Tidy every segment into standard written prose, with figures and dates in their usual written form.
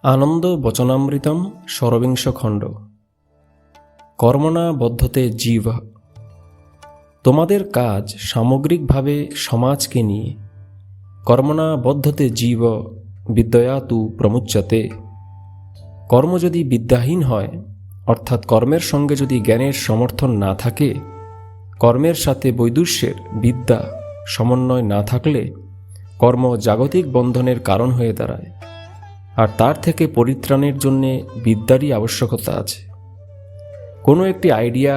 আনন্দ বচনামৃতম ষড়বিংশ খণ্ড। কর্মণা বদ্ধতে জীব। তোমাদের কাজ সামগ্রিকভাবে সমাজকে নিয়ে। কর্মণা বদ্ধতে জীব বিদ্যয়া তু প্রমুচ্যতে। কর্ম যদি বিদ্যাহীন হয়, অর্থাৎ কর্মের সঙ্গে যদি জ্ঞানের সমর্থন না থাকে, কর্মের সাথে বৈদুষ্যের বিদ্যা সমন্বয় না থাকলে কর্ম জাগতিক বন্ধনের কারণ হয়ে দাঁড়ায়। আর তার থেকে পরিত্রাণের জন্যে বিদ্যারই আবশ্যকতা আছে। কোনো একটি আইডিয়া,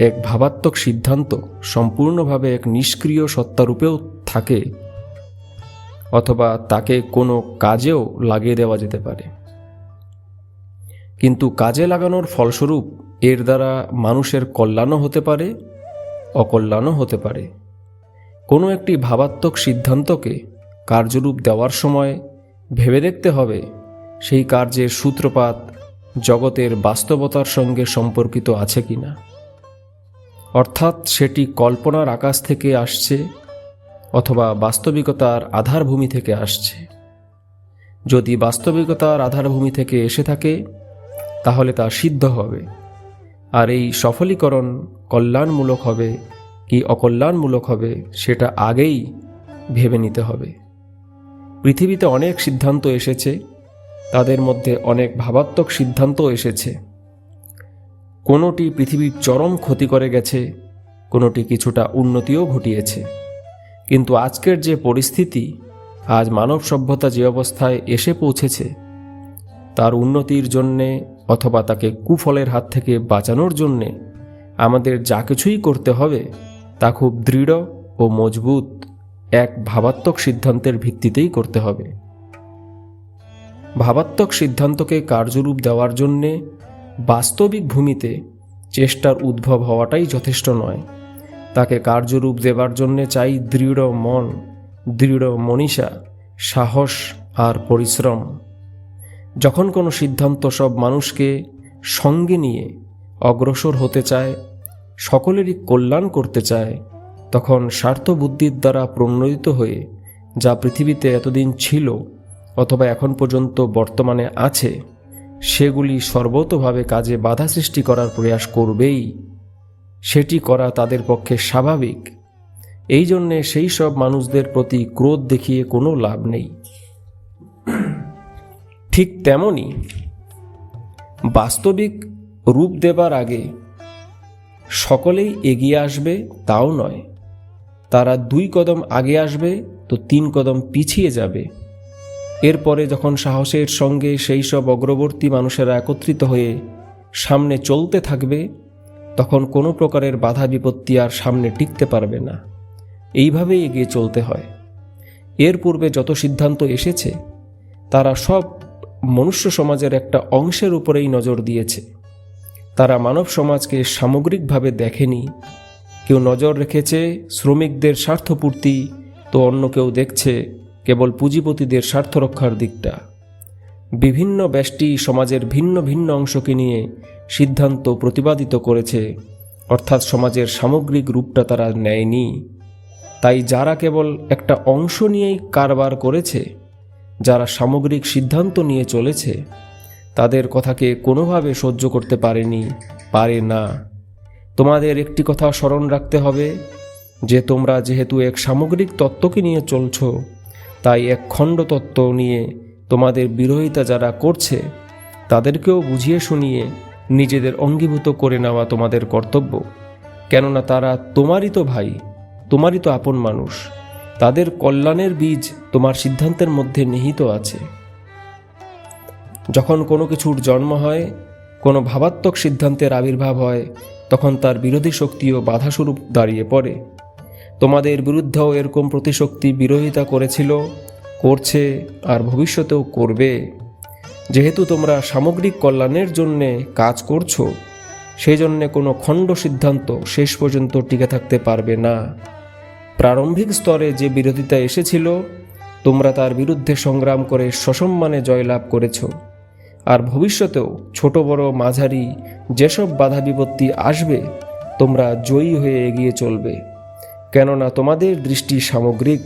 এক ভাবাত্মক সিদ্ধান্ত সম্পূর্ণভাবে এক নিষ্ক্রিয় সত্তারূপেও থাকে, অথবা তাকে কোনো কাজেও লাগিয়ে দেওয়া যেতে পারে, কিন্তু কাজে লাগানোর ফলস্বরূপ এর দ্বারা মানুষের কল্যাণও হতে পারে, অকল্যাণও হতে পারে। কোনো একটি ভাবাত্মক সিদ্ধান্তকে কার্যরূপ দেওয়ার সময় ভেবে দেখতে হবে সেই কার্যের সূত্রপাত জগতের বাস্তবতার সঙ্গে সম্পর্কিত আছে কিনা, অর্থাৎ সেটি কল্পনার আকাশ থেকে আসছে অথবা বাস্তবিকতার আধারভূমি থেকে আসছে। যদি বাস্তবিকতার আধারভূমি থেকে এসে থাকে তাহলে তা সিদ্ধ হবে, আর এই সফলীকরণ কল্যাণমূলক হবে কি অকল্যাণমূলক হবে সেটা আগেই ভেবে নিতে হবে। পৃথিবীতে অনেক সিদ্ধান্ত এসেছে, তাদের মধ্যে অনেক ভাবাত্মক সিদ্ধান্ত এসেছে। কোনোটি পৃথিবীর চরম ক্ষতি করে গেছে, কোনোটি কিছুটা উন্নতিও ঘটিয়েছে। কিন্তু আজকের যে পরিস্থিতি, আজ মানব সভ্যতা যে অবস্থায় এসে পৌঁছেছে, তার উন্নতির জন্যে অথবা তাকে কুফলের হাত থেকে বাঁচানোর জন্যে আমাদের যা কিছুই করতে হবে তা খুব দৃঢ় ও মজবুত এক ভাবাত্মক সিদ্ধান্তের ভিত্তিতেই করতে হবে। ভাবাত্মক সিদ্ধান্তকে কার্যরূপ দেওয়ার জন্যে বাস্তবিক ভূমিতে চেষ্টার উদ্ভব হওয়াটাই যথেষ্ট নয়। তাকে কার্যরূপ দেবার জন্যে চাই দৃঢ় মন, দৃঢ় মনীষা, সাহস আর পরিশ্রম। যখন কোনো সিদ্ধান্ত সব মানুষকে সঙ্গে নিয়ে অগ্রসর হতে চায়, সকলেরই কল্যাণ করতে চায়, তখন স্বার্থবুদ্ধির দ্বারা প্রণোদিত হয়ে যা পৃথিবীতে এতদিন ছিল অথবা এখন পর্যন্ত বর্তমানে আছে, সেগুলি সর্বতোভাবে কাজে বাধা সৃষ্টি করার প্রয়াস করবেই। সেটি করা তাদের পক্ষে স্বাভাবিক। এই জন্যে সেই সব মানুষদের প্রতি ক্রোধ দেখিয়ে কোনো লাভ নেই। ঠিক তেমনি বাস্তবিক রূপ দেবার আগে সকলেই এগিয়ে আসবে তাও নয়। তারা 2 কদম আগে আসবে তো 3 কদম পিছিয়ে যাবে। এরপরে যখন সাহসের সঙ্গে সেই সব অগ্রবর্তী মানুষেরা একত্রিত হয়ে সামনে চলতে থাকবে, তখন কোনো প্রকারের বাধা বিপত্তি আর সামনে টিকতে পারবে না। এইভাবেই এগিয়ে চলতে হয়। এর পূর্বে যত সিদ্ধান্ত এসেছে তারা সব মনুষ্য সমাজের একটা অংশের উপরেই নজর দিয়েছে। তারা মানব সমাজকে সামগ্রিকভাবে দেখেনি। কেউ নজর রেখেছে শ্রমিকদের স্বার্থপূর্তি, তো অন্য কেউ দেখছে কেবল পুঁজিপতিদের স্বার্থ রক্ষার দিকটা। বিভিন্ন ব্যষ্টি সমাজের ভিন্ন ভিন্ন অংশকে নিয়ে সিদ্ধান্ত প্রতিপাদিত করেছে, অর্থাৎ সমাজের সামগ্রিক রূপটা তারা নেয়নি। তাই যারা কেবল একটা অংশ নিয়েই কারবার করেছে, যারা সামগ্রিক সিদ্ধান্ত নিয়ে চলেছে, তাদের কথাকে কোনোভাবে সহ্য করতে পারেনি, পারে না। তোমাদের একটি কথা স্মরণ রাখতে হবে যে তোমরা যেহেতু এক সামগ্রিক তত্ত্বকে নিয়ে চলছ, তাই এক খণ্ড তত্ত্ব নিয়ে তোমাদের বিরোধিতা যারা করছে তাদেরকেও বুঝিয়ে শুনিয়ে নিজেদের অঙ্গীভূত করে নেওয়া তোমাদের কর্তব্য। কেননা তারা তোমারই তো ভাই, তোমারই তো আপন মানুষ। তাদের কল্যাণের বীজ তোমার সিদ্ধান্তের মধ্যে নিহিত আছে। যখন কোনো কিছুর জন্ম হয়, কোনো ভাবাত্মক সিদ্ধান্তের আবির্ভাব হয়, তখন তার বিরোধী শক্তিও বাধাস্বরূপ দাঁড়িয়ে পড়ে। তোমাদের বিরুদ্ধেও এরকম প্রতিশক্তি বিরোধিতা করেছিল, করছে আর ভবিষ্যতেও করবে। যেহেতু তোমরা সামগ্রিক কল্যাণের জন্যে কাজ করছো, সেই জন্যে কোনো খণ্ড সিদ্ধান্ত শেষ পর্যন্ত টিকে থাকতে পারবে না। প্রারম্ভিক স্তরে যে বিরোধিতা এসেছিল, তোমরা তার বিরুদ্ধে সংগ্রাম করে সসম্মানে জয়লাভ করেছ। আর ভবিষ্যতেও ছোট বড় মাঝারি যেসব বাধা বিপত্তি আসবে, তোমরা জয়ী হয়ে এগিয়ে চলবে। কেননা তোমাদের দৃষ্টি সামগ্রিক।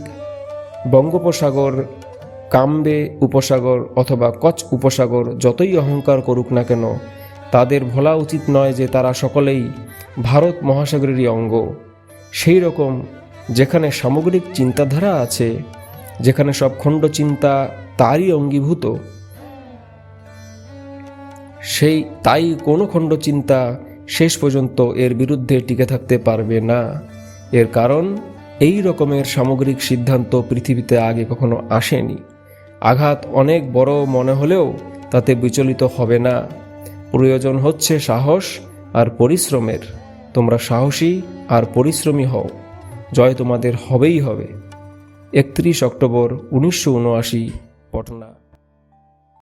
বঙ্গোপসাগর কাম্বে উপসাগর অথবা কচ উপসাগর যতই অহংকার করুক না কেন, তাদের ভোলা উচিত নয় যে তারা সকলেই ভারত মহাসাগরেরই অঙ্গ। সেই রকম যেখানে সামগ্রিক চিন্তাধারা আছে, যেখানে সব খণ্ড চিন্তা তারই অঙ্গীভূত, তাই কোনো খণ্ড চিন্তা শেষ পর্যন্ত এর বিরুদ্ধে টিকে থাকতে পারবে না। এর কারণ এই রকমের সামগ্রিক সিদ্ধান্ত পৃথিবীতে আগে কখনো আসেনি। আঘাত অনেক বড় মনে হলেও তাতে বিচলিত হবে না। প্রয়োজন হচ্ছে সাহস আর পরিশ্রমের। তোমরা সাহসী আর পরিশ্রমী হও, জয় তোমাদের হবেই হবে। 31 অক্টোবর 1979, পটনা।